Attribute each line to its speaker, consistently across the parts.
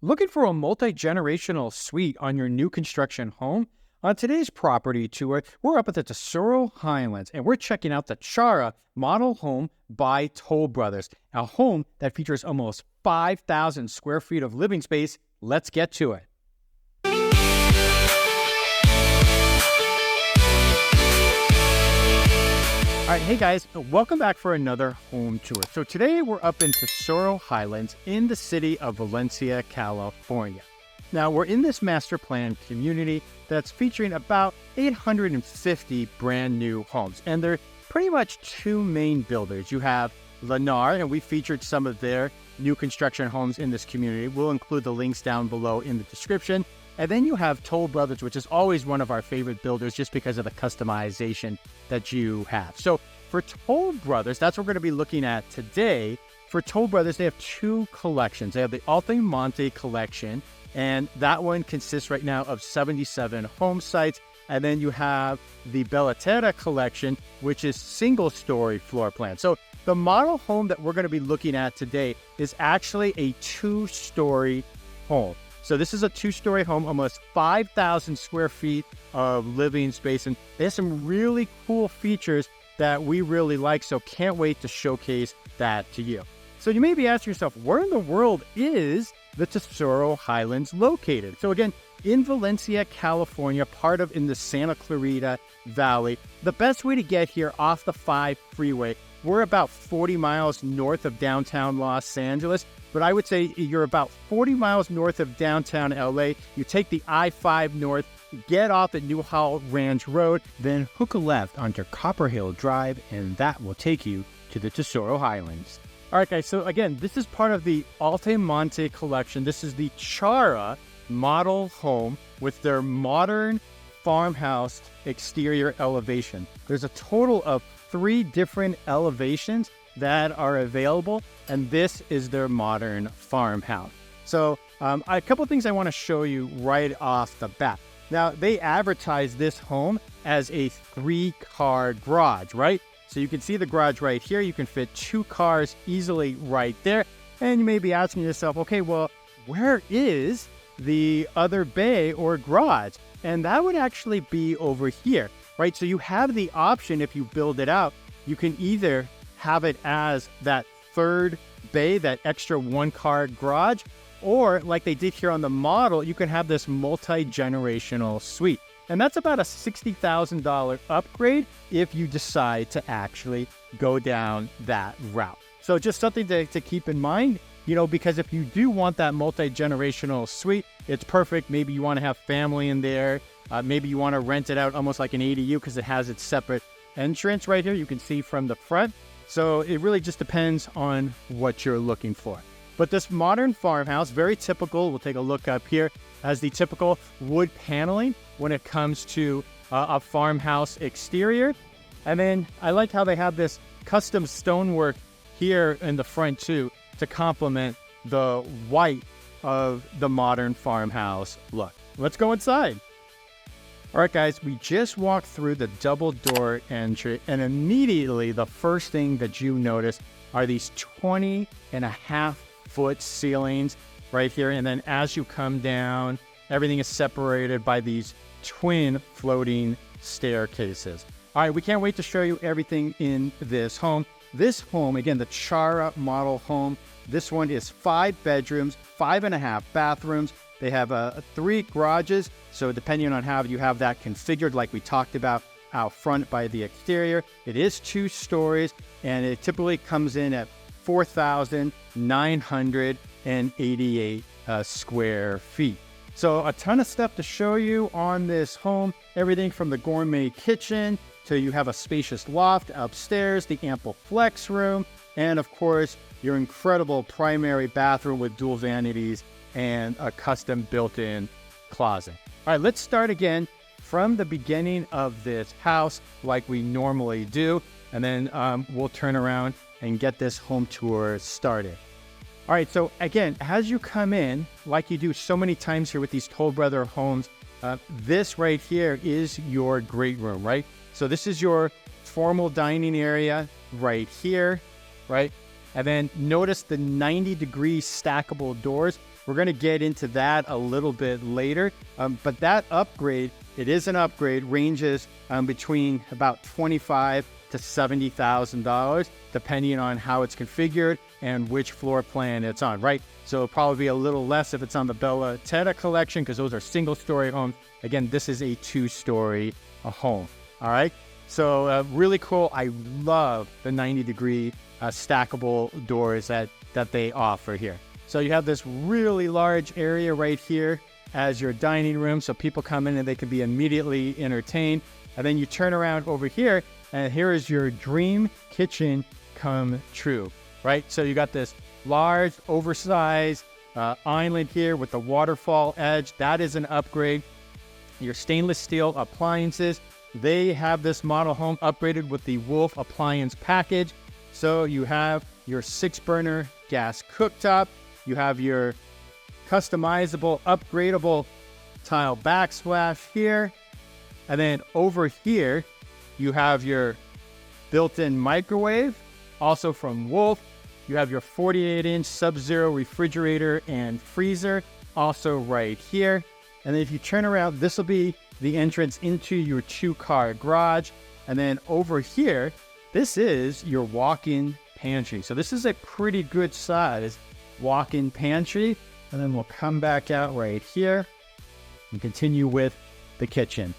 Speaker 1: Looking for a multi-generational suite on your new construction home? On today's property tour, we're up at the Tesoro Highlands and we're checking out the Chara model home by Toll Brothers, a home that features almost 5,000 square feet of living space. Let's get to it. All right, hey guys, welcome back for another home tour. So today we're up in Tesoro Highlands in the city of Valencia, California. Now we're in this master plan community that's featuring about 850 brand new homes. And they're pretty much two main builders. You have Lennar, and we featured some of their new construction homes in this community. We'll include the links down below in the description. And then you have Toll Brothers, which is always one of our favorite builders just because of the customization that you have. So for Toll Brothers, that's what we're going to be looking at today. For Toll Brothers, they have two collections. They have the Alta Monte Collection, and that one consists right now of 77 home sites. And then you have the Base Chara collection, which is single-story floor plan. So the model home that we're going to be looking at today is actually a two-story home. So this is a two-story home, almost 5,000 square feet of living space. And there's some really cool features that we really like. So can't wait to showcase that to you. So you may be asking yourself, where in the world is the Tesoro Highlands located? So again, in Valencia, California, part of in the Santa Clarita Valley. The best way to get here off the 5 freeway, we're about 40 miles north of downtown Los Angeles. But I would say you're about 40 miles north of downtown LA. You take the I-5 north, get off at Newhall Ranch Road, then hook a left onto Copper Hill Drive, and that will take you to the Tesoro Highlands. All right, guys, so again, this is part of the Alta Monte Collection. This is the Chara model home with their modern farmhouse exterior elevation. There's a total of 3 different elevations that are available, and this is their modern farmhouse. So a couple of things I want to show you right off the bat. Now, they advertise this home as a 3-car garage, right? So you can see the garage right here. You can fit 2 cars easily right there. And you may be asking yourself, okay, well, where is the other bay or garage? And that would actually be over here, right? So you have the option, if you build it out, you can either have it as that 3rd bay, that extra 1-car garage, or like they did here on the model, you can have this multi-generational suite. And that's about a $60,000 upgrade if you decide to actually go down that route. So just something to keep in mind, you know, because if you do want that multi-generational suite, it's perfect. Maybe you want to have family in there. Maybe you want to rent it out almost like an ADU because it has its separate entrance right here. You can see from the front. So it really just depends on what you're looking for. But this modern farmhouse, very typical, we'll take a look up here, has the typical wood paneling when it comes to a farmhouse exterior. And then I like how they have this custom stonework here in the front too to complement the white of the modern farmhouse look. Let's go inside. All right, guys, we just walked through the double door entry, and immediately the first thing that you notice are these 20.5-foot ceilings right here. And then as you come down, everything is separated by these twin floating staircases. All right, we can't wait to show you everything in this home. This home, again, the Chara model home, this one is 5 bedrooms, 5.5 bathrooms. They have 3 garages, so depending on how you have that configured, like we talked about out front by the exterior, it is 2 stories, and it typically comes in at 4,988 square feet. So a ton of stuff to show you on this home, everything from the gourmet kitchen to you have a spacious loft upstairs, the ample flex room, and of course, your incredible primary bathroom with dual vanities and a custom built-in closet. All right, let's start again from the beginning of this house like we normally do, and then we'll turn around and get this home tour started. All right, so again, as you come in, like you do so many times here with these Toll Brother homes, this right here is your great room, right? So this is your formal dining area right here, right? And then notice the 90-degree stackable doors. We're going to get into that a little bit later. But that upgrade, it is an upgrade, ranges between about $25,000 to $70,000, depending on how it's configured and which floor plan it's on, right? So it'll probably be a little less if it's on the Base Chara collection, because those are single-story homes. Again, this is a 2-story home, all right? So really cool. I love the 90-degree stackable doors that they offer here. So you have this really large area right here as your dining room, so people come in and they can be immediately entertained. And then you turn around over here, and here is your dream kitchen come true, right? So you got this large, oversized island here with the waterfall edge. That is an upgrade. Your stainless steel appliances, they have this model home upgraded with the Wolf appliance package. So you have your 6-burner gas cooktop. You have your customizable, upgradable tile backsplash here. And then over here, you have your built-in microwave, also from Wolf. You have your 48-inch Sub-Zero refrigerator and freezer, also right here. And then if you turn around, this will be the entrance into your 2-car garage. And then over here, this is your walk-in pantry. So this is a pretty good size walk-in pantry. And then we'll come back out right here and continue with the kitchen.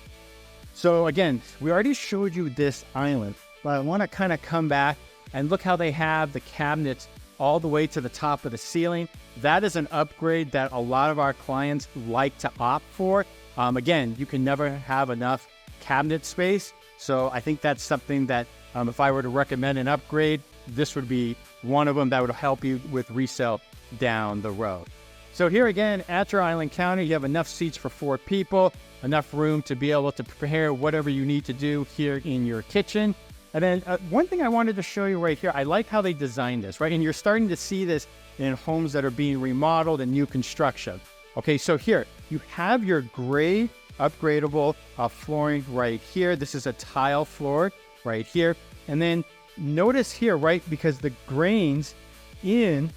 Speaker 1: So again, we already showed you this island, but I want to kind of come back and look how they have the cabinets all the way to the top of the ceiling. That is an upgrade that a lot of our clients like to opt for. Again, you can never have enough cabinet space. So I think that's something that if I were to recommend an upgrade, this would be one of them that would help you with resale down the road. So here again, at your island counter, you have enough seats for 4 people, enough room to be able to prepare whatever you need to do here in your kitchen. And then one thing I wanted to show you right here, I like how they designed this, right? And you're starting to see this in homes that are being remodeled and new construction. Okay, so here, you have your gray upgradable flooring right here. This is a tile floor right here. And then notice here, right, because the grains in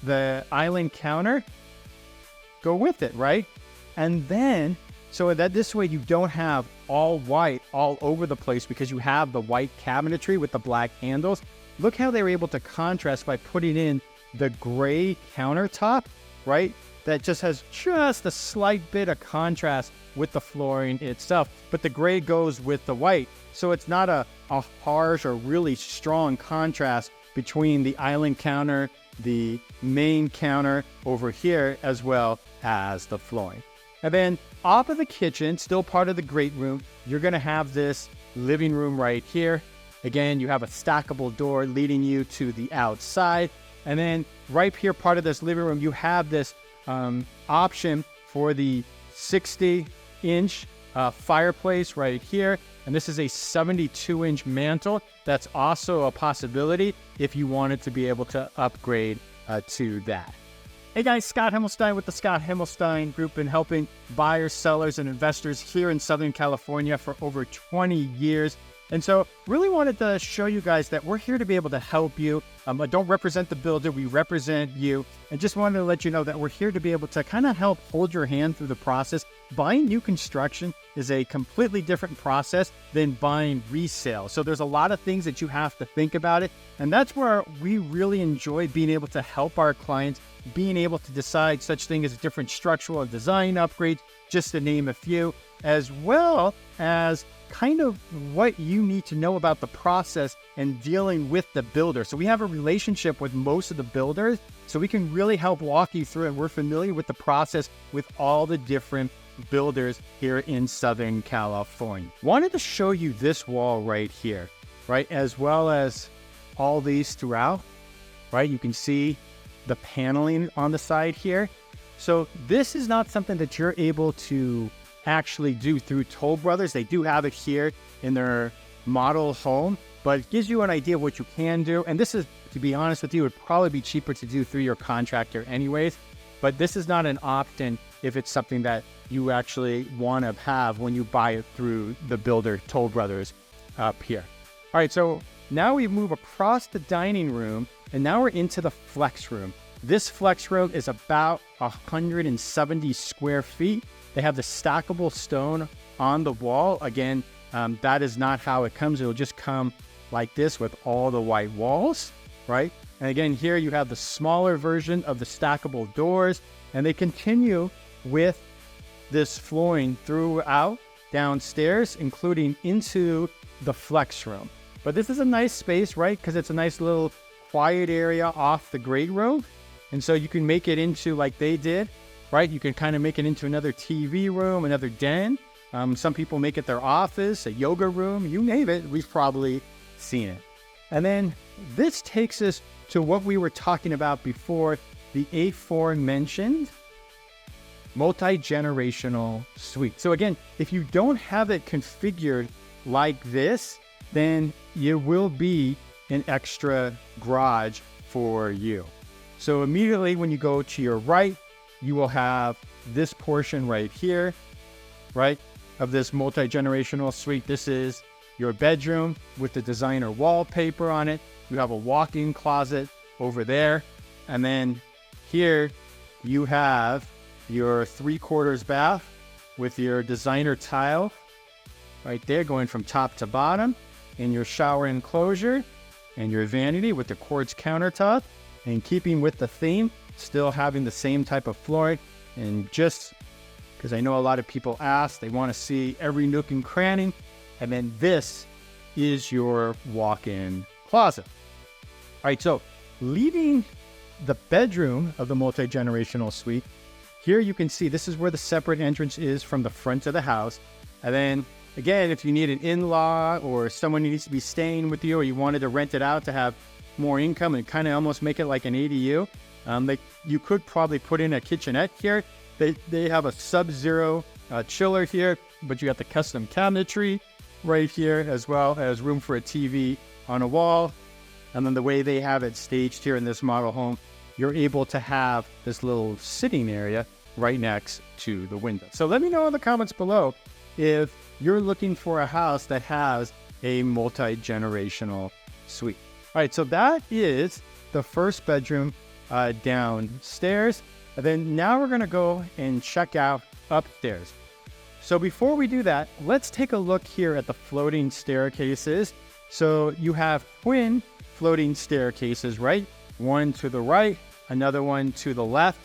Speaker 1: the island counter go with it, right? And then, so that this way you don't have all white all over the place because you have the white cabinetry with the black handles. Look how they were able to contrast by putting in the gray countertop, right? That just has just a slight bit of contrast with the flooring itself, but the gray goes with the white. So it's not a harsh or really strong contrast between the island counter, the main counter over here, as well as the flooring. And then off of the kitchen, still part of the great room, you're going to have this living room right here. Again, you have a stackable door leading you to the outside. And then right here, part of this living room, you have this option for the 60-inch fireplace right here. And this is a 72-inch mantle. That's also a possibility if you wanted to be able to upgrade to that. Hey guys, Scott Himelstein with the Scott Himelstein Group, been helping buyers, sellers, and investors here in Southern California for over 20 years. And so really wanted to show you guys that we're here to be able to help you. I don't represent the builder, we represent you. And just wanted to let you know that we're here to be able to kind of help hold your hand through the process. Buying new construction is a completely different process than buying resale. So there's a lot of things that you have to think about it. And that's where we really enjoy being able to help our clients, being able to decide such things as different structural and design upgrades, just to name a few, as well as kind of what you need to know about the process and dealing with the builder. So we have a relationship with most of the builders, so we can really help walk you through it. We're familiar with the process with all the different builders here in Southern California. Wanted to show you this wall right here, right? As well as all these throughout, right? You can see the paneling on the side here. So this is not something that you're able to actually do through Toll Brothers. They do have it here in their model home, but it gives you an idea of what you can do. And this is, to be honest with you, would probably be cheaper to do through your contractor anyways, but this is not an option if it's something that you actually want to have when you buy it through the builder Toll Brothers up here. All right, so now we move across the dining room, and now we're into the flex room. This flex room is about 170 square feet. They have the stackable stone on the wall. Again, that is not how it comes. It'll just come like this with all the white walls, right? And again, here you have the smaller version of the stackable doors, and they continue with this flooring throughout downstairs, including into the flex room. But this is a nice space, right? Because it's a nice little quiet area off the great room. And so you can make it into, like they did, right? You can kind of make it into another TV room, another den. Some people make it their office, a yoga room, you name it. We've probably seen it. And then this takes us to what we were talking about before, the aforementioned multi-generational suite. So again, if you don't have it configured like this, then it will be an extra garage for you. So immediately when you go to your right, you will have this portion right here, right, of this multi-generational suite. This is your bedroom with the designer wallpaper on it. You have a walk-in closet over there. And then here you have your 3/4 bath with your designer tile right there going from top to bottom, and your shower enclosure and your vanity with the quartz countertop. And keeping with the theme, still having the same type of flooring. And just because I know a lot of people ask, they want to see every nook and cranny. And then this is your walk-in closet. All right, so leaving the bedroom of the multi-generational suite, here you can see this is where the separate entrance is from the front of the house. And then again, if you need an in-law or someone needs to be staying with you, or you wanted to rent it out to have more income and kind of almost make it like an ADU, you could probably put in a kitchenette here. They have a sub-zero chiller here, but you got the custom cabinetry right here, as well as room for a TV on a wall. And then the way they have it staged here in this model home, you're able to have this little sitting area right next to the window. So let me know in the comments below if you're looking for a house that has a multi-generational suite. All right, so that is the first bedroom downstairs. And then now we're gonna go and check out upstairs. So before we do that, let's take a look here at the floating staircases. So you have twin floating staircases, right? One to the right, another one to the left.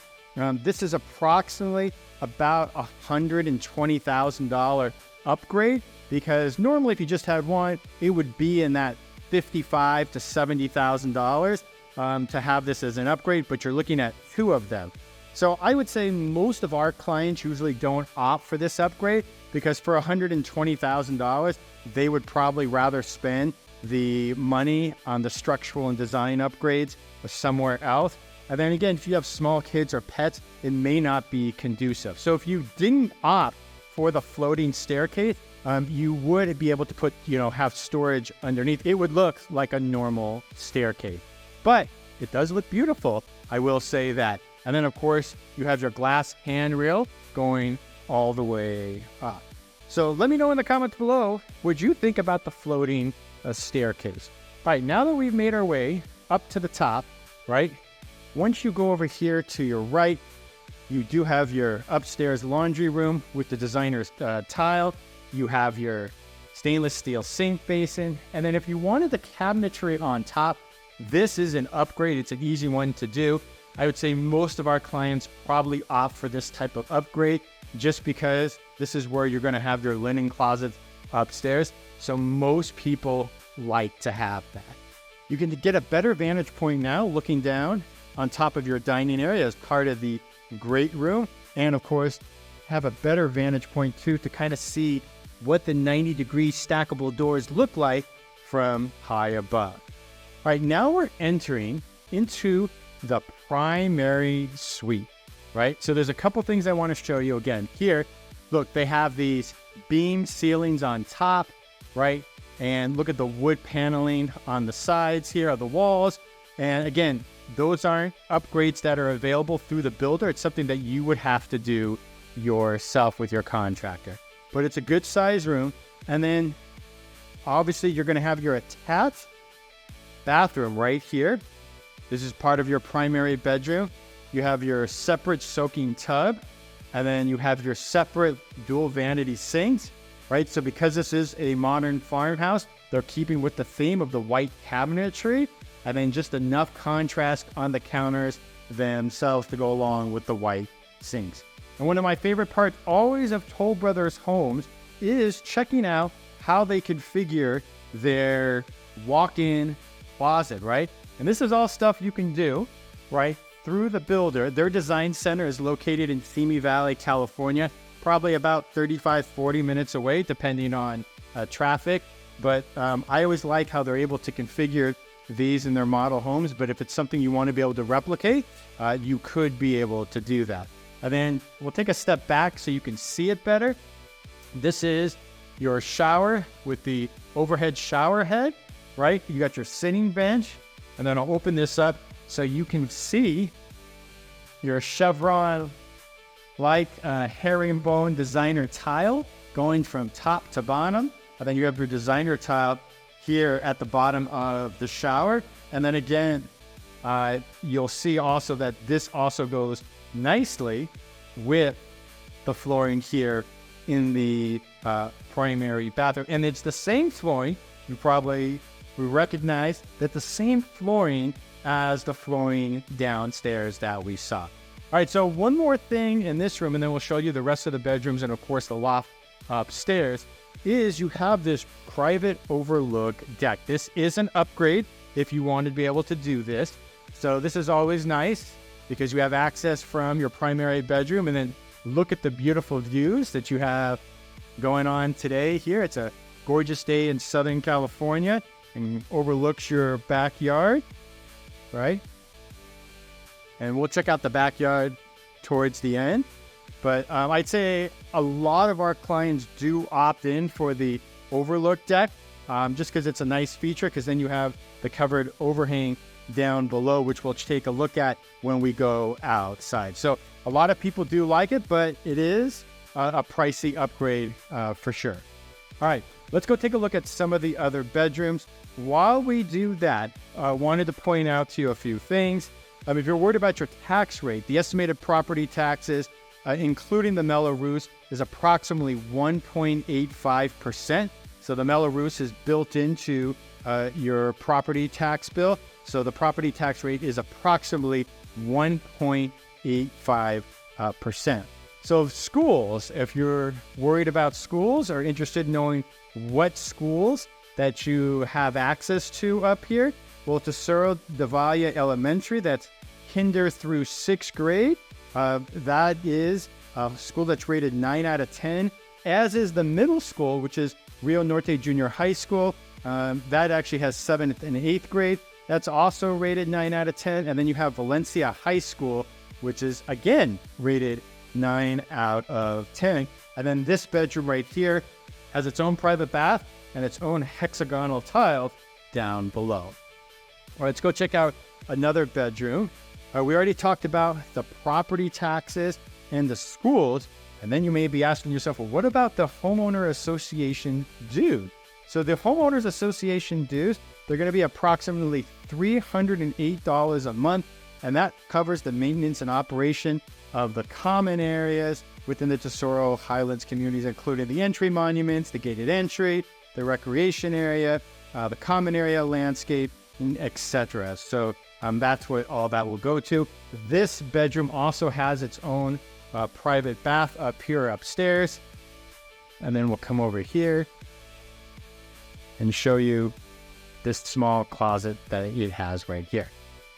Speaker 1: This is approximately about $120,000 upgrade, because normally if you just had one, it would be in that $55,000 to $70,000 to have this as an upgrade, but you're looking at two of them. So I would say most of our clients usually don't opt for this upgrade, because for $120,000, they would probably rather spend the money on the structural and design upgrades somewhere else. And then again, if you have small kids or pets, it may not be conducive. So if you didn't opt for the floating staircase, you would be able to put, have storage underneath. It would look like a normal staircase, but it does look beautiful, I will say that. And then of course, you have your glass handrail going all the way up. So let me know in the comments below, what you think about the floating staircase. All right, now that we've made our way up to the top, right? Once you go over here to your right, you do have your upstairs laundry room with the designer's tile. You have your stainless steel sink basin. And then if you wanted the cabinetry on top, this is an upgrade. It's an easy one to do. I would say most of our clients probably opt for this type of upgrade, just because this is where you're going to have your linen closet upstairs. So most people like to have that. You can get a better vantage point now looking down on top of your dining area as part of the great room. And of course, have a better vantage point too to kind of see what the 90-degree stackable doors look like from high above. All right, now we're entering into the primary suite, right? So there's a couple things I want to show you again. Here, look, they have these beam ceilings on top, right? And look at the wood paneling on the sides here of the walls. And again, those aren't upgrades that are available through the builder. It's something that you would have to do yourself with your contractor. But it's a good size room. And then obviously you're going to have your attached bathroom right here. This is part of your primary bedroom. You have your separate soaking tub, and then you have your separate dual vanity sinks, right? So because this is a modern farmhouse, they're keeping with the theme of the white cabinetry, and then just enough contrast on the counters themselves to go along with the white sinks. And one of my favorite parts always of Toll Brothers homes is checking out how they configure their walk-in closet, right? And this is all stuff you can do, right, through the builder. Their design center is located in Simi Valley, California, probably about 35-40 minutes away, depending on traffic. But I always like how they're able to configure these in their model homes. But if it's something you want to be able to replicate, you could be able to do that. And then we'll take a step back so you can see it better. This is your shower with the overhead shower head, right? You got your sitting bench, and then I'll open this up so you can see your chevron like herringbone designer tile going from top to bottom. And then you have your designer tile here at the bottom of the shower. And then again, you'll see also that this also goes nicely with the flooring here in the primary bathroom. And it's the same flooring. We recognize that the same flooring as the flooring downstairs that we saw. All right, so one more thing in this room, and then we'll show you the rest of the bedrooms and of course the loft upstairs, is you have this private overlook deck. This is an upgrade if you want to be able to do this. So this is always nice because you have access from your primary bedroom, and then look at the beautiful views that you have going on today here. It's a gorgeous day in Southern California and overlooks your backyard, right? And we'll check out the backyard towards the end. But I'd say a lot of our clients do opt in for the overlook deck just because it's a nice feature, because then you have the covered overhang down below, which we'll take a look at when we go outside. So a lot of people do like it, but it is a pricey upgrade for sure. All right, let's go take a look at some of the other bedrooms. While we do that, I wanted to point out to you a few things. If you're worried about your tax rate, the estimated property taxes, including the Mello-Roos, is approximately 1.85%. So the Mello-Roos is built into your property tax bill. So the property tax rate is approximately 1.85%. So schools, if you're worried about schools or interested in knowing what schools that you have access to up here, well, Tesoro Highlands Elementary, that's kinder through 6th grade. That is a school that's rated 9 out of 10, as is the middle school, which is Rio Norte Junior High School. That actually has 7th and 8th grade. That's also rated 9 out of 10. And then you have Valencia High School, which is again rated 9 out of 10. And then this bedroom right here has its own private bath and its own hexagonal tiles down below. All right, let's go check out another bedroom. We already talked about the property taxes and the schools. And then you may be asking yourself, well, what about the homeowner association dues? So the homeowners association dues, they're going to be approximately $308 a month. And that covers the maintenance and operation of the common areas within the Tesoro Highlands communities, including the entry monuments, the gated entry, the recreation area, the common area landscape, etc. So that's what all that will go to. This bedroom also has its own private bath up here upstairs. And then we'll come over here and show you this small closet that it has right here.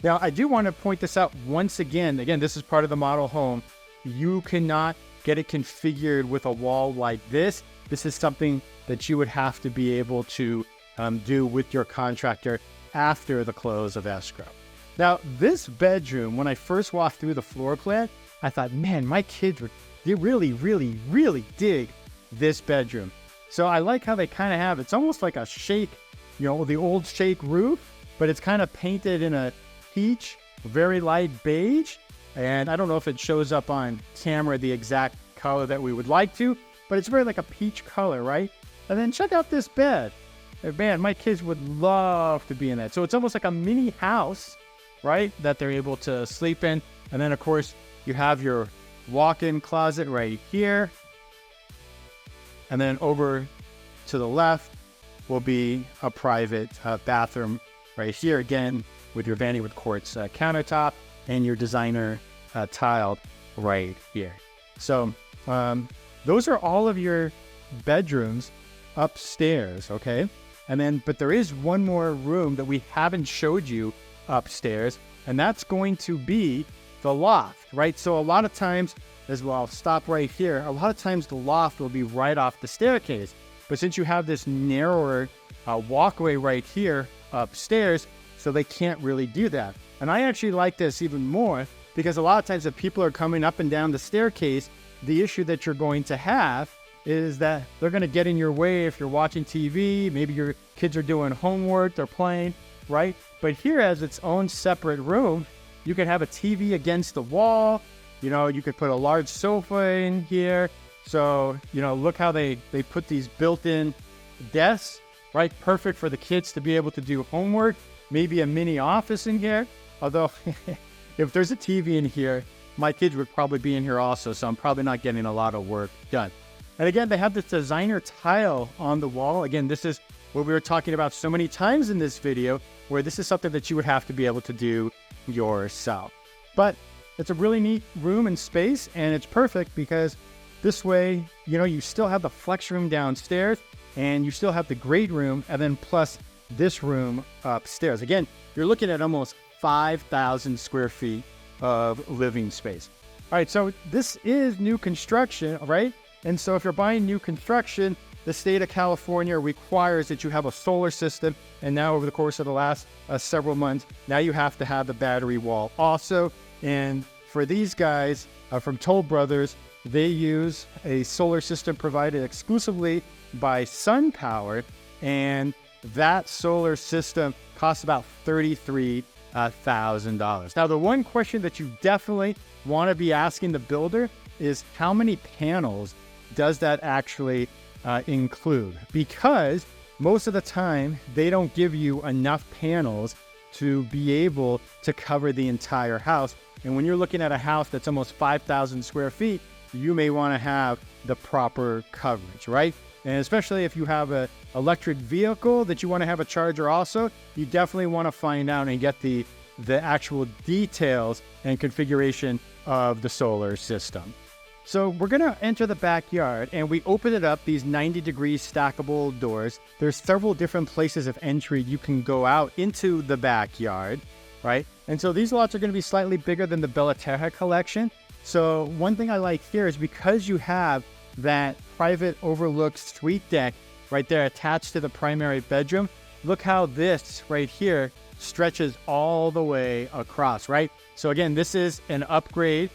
Speaker 1: Now, I do want to point this out once again. Again, this is part of the model home. You cannot get it configured with a wall like this. This is something that you would have to be able to do with your contractor after the close of escrow. Now, this bedroom, when I first walked through the floor plan, I thought, man, my kids they really, really, really dig this bedroom. So I like how they kind of have, it's almost like a shake, you know, the old shake roof, but it's kind of painted in a peach, very light beige. And I don't know if it shows up on camera the exact color that we would like to, but it's very like a peach color, right? And then check out this bed. Man, my kids would love to be in that. So it's almost like a mini house right, that they're able to sleep in. And then, of course, you have your walk-in closet right here. And then over to the left will be a private bathroom right here, again, with your vanity with quartz countertop and your designer tiled right here. So those are all of your bedrooms upstairs, okay? And then, but there is one more room that we haven't showed you upstairs, and that's going to be the loft, right? So a lot of times, as well, I'll stop right here. A lot of times the loft will be right off the staircase. But since you have this narrower walkway right here upstairs, so they can't really do that. And I actually like this even more because a lot of times if people are coming up and down the staircase, the issue that you're going to have is that they're going to get in your way if you're watching TV, maybe your kids are doing homework, they're playing, right? But here has its own separate room. You can have a TV against the wall. You know, you could put a large sofa in here. So, you know, look how they put these built-in desks, right? Perfect for the kids to be able to do homework. Maybe a mini office in here. Although, if there's a TV in here, my kids would probably be in here also. So I'm probably not getting a lot of work done. And again, they have this designer tile on the wall. Again, this is what we were talking about so many times in this video, where this is something that you would have to be able to do yourself. But it's a really neat room and space, and it's perfect because this way, you know, you still have the flex room downstairs and you still have the great room, and then plus this room upstairs. Again, you're looking at almost 5,000 square feet of living space. All right, so this is new construction, right? And so if you're buying new construction, the state of California requires that you have a solar system. And now over the course of the last several months, now you have to have the battery wall also. And for these guys from Toll Brothers, they use a solar system provided exclusively by SunPower. And that solar system costs about $33,000. Now, the one question that you definitely want to be asking the builder is how many panels does that actually include? Because most of the time they don't give you enough panels to be able to cover the entire house. And when you're looking at a house that's almost 5,000 square feet, you may want to have the proper coverage, right? And especially if you have an electric vehicle that you want to have a charger also, you definitely want to find out and get the actual details and configuration of the solar system. So we're going to enter the backyard, and we open it up, these 90-degree stackable doors. There's several different places of entry you can go out into the backyard, right? And so these lots are going to be slightly bigger than the Base Chara collection. So one thing I like here is because you have that private overlooked suite deck right there attached to the primary bedroom, look how this right here stretches all the way across, right? So again, this is an upgrade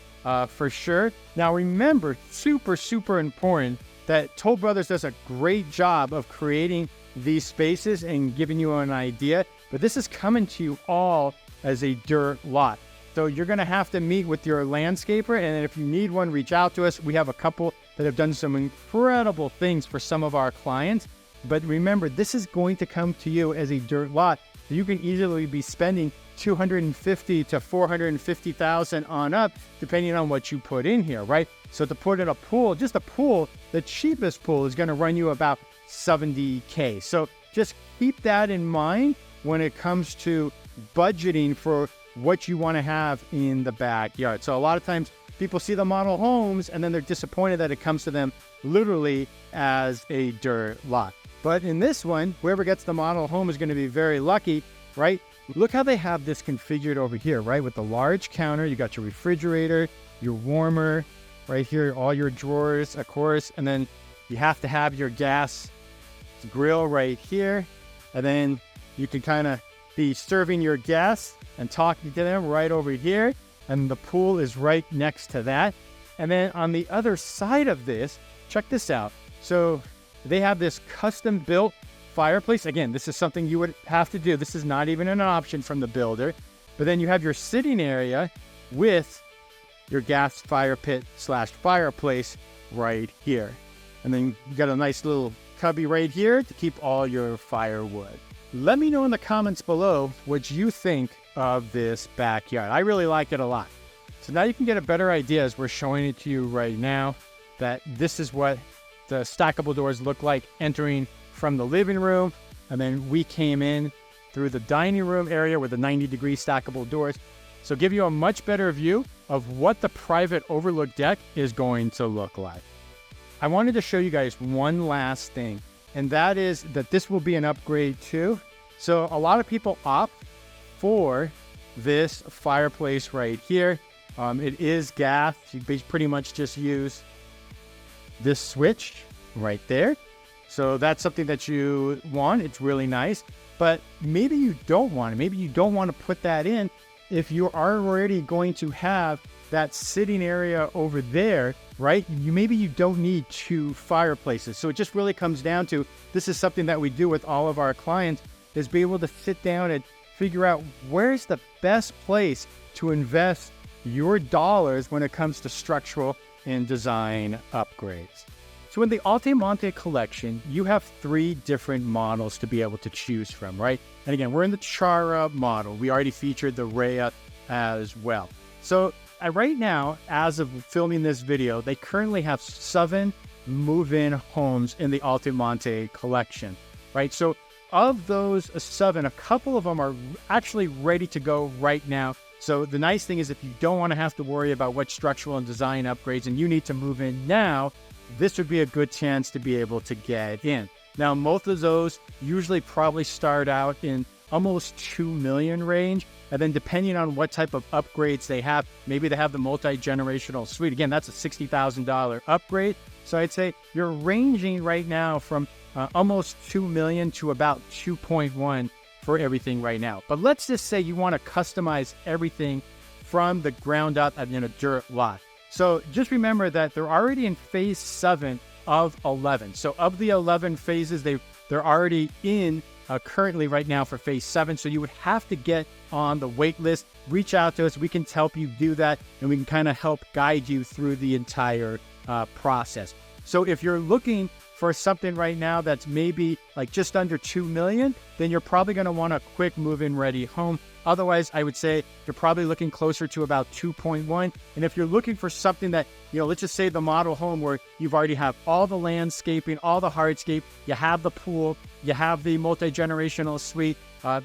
Speaker 1: for sure. Now remember, super important that Toll Brothers does a great job of creating these spaces and giving you an idea, but this is coming to you all as a dirt lot. So you're going to have to meet with your landscaper, and if you need one, reach out to us. We have a couple that have done some incredible things for some of our clients. But remember, this is going to come to you as a dirt lot. So you can easily be spending $250,000 to $450,000 on up, depending on what you put in here, right? So to put in a pool, just a pool, the cheapest pool is going to run you about $70K. So just keep that in mind when it comes to budgeting for what you want to have in the backyard. So a lot of times people see the model homes and then they're disappointed that it comes to them literally as a dirt lot. But in this one, whoever gets the model home is going to be very lucky, right? Look how they have this configured over here, right? With the large counter, you got your refrigerator, your warmer, right here, all your drawers, of course. And then you have to have your gas grill right here. And then you can kind of be serving your guests and talking to them right over here. And the pool is right next to that. And then on the other side of this, check this out. So they have this custom built fireplace. Again, this is something you would have to do. This is not even an option from the builder. But then you have your sitting area with your gas fire pit / fireplace right here. And then you got a nice little cubby right here to keep all your firewood. let me know in the comments below what you think of this backyard. I really like it a lot. So now you can get a better idea as we're showing it to you right now that this is what the stackable doors look like entering from the living room. And then we came in through the dining room area with the 90-degree stackable doors. So give you a much better view of what the private overlook deck is going to look like. I wanted to show you guys one last thing, and that is that this will be an upgrade too. So a lot of people opt for this fireplace right here. It is gas. You pretty much just use this switch right there. So that's something that you want. It's really nice, but maybe you don't want it. Maybe you don't want to put that in if you're already going to have that sitting area over there, right? Maybe you don't need two fireplaces. So it just really comes down to, this is something that we do with all of our clients, is be able to sit down and figure out where's the best place to invest your dollars when it comes to structural and design upgrades. So in the Alta Monte Collection, you have 3 different models to be able to choose from, right? And again, we're in the Chara model. We already featured the Rhea as well. So right now, as of filming this video, they currently have 7 move-in homes in the Alta Monte Collection, right? So of those 7, a couple of them are actually ready to go right now. So the nice thing is, if you don't want to have to worry about what structural and design upgrades and you need to move in now, this would be a good chance to be able to get in. Now, most of those usually probably start out in almost 2 million range. And then depending on what type of upgrades they have, maybe they have the multi-generational suite. Again, that's a $60,000 upgrade. So I'd say you're ranging right now from almost 2 million to about 2.1 for everything right now. But let's just say you want to customize everything from the ground up and in a dirt lot. So just remember that they're already in phase 7 of 11. So of the 11 phases, they're already in currently right now for phase 7. So you would have to get on the wait list, reach out to us. We can help you do that, and we can kind of help guide you through the entire process. So if you're looking for something right now that's maybe like just under 2 million, then you're probably going to want a quick move-in ready home. Otherwise, I would say you're probably looking closer to about 2.1. And if you're looking for something that, let's just say the model home where you've already have all the landscaping, all the hardscape, you have the pool, you have the multi-generational suite,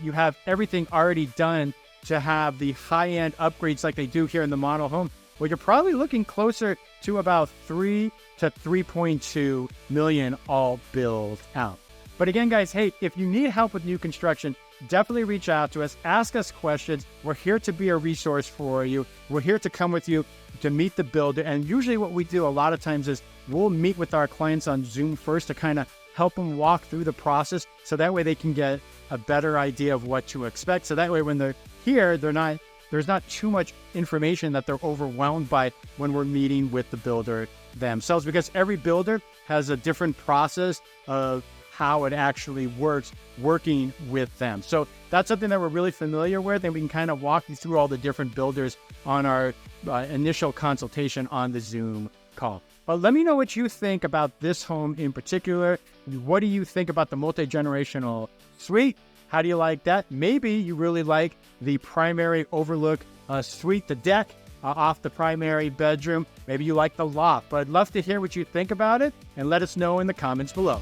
Speaker 1: you have everything already done to have the high-end upgrades like they do here in the model home, well, you're probably looking closer to about 3 to 3.2 million all built out. But again, guys, hey, if you need help with new construction, definitely reach out to us, ask us questions. We're here to be a resource for you. We're here to come with you to meet the builder. And usually what we do a lot of times is we'll meet with our clients on Zoom first to kind of help them walk through the process. So that way they can get a better idea of what to expect. So that way when they're here, there's not too much information that they're overwhelmed by when we're meeting with the builder themselves, because every builder has a different process of how it actually works working with them. So that's something that we're really familiar with, and we can kind of walk you through all the different builders on our initial consultation on the Zoom call. But let me know what you think about this home in particular. What do you think about the multi-generational suite? How do you like that? Maybe you really like the primary overlook suite, the deck off the primary bedroom. Maybe you like the loft, but I'd love to hear what you think about it, and let us know in the comments below.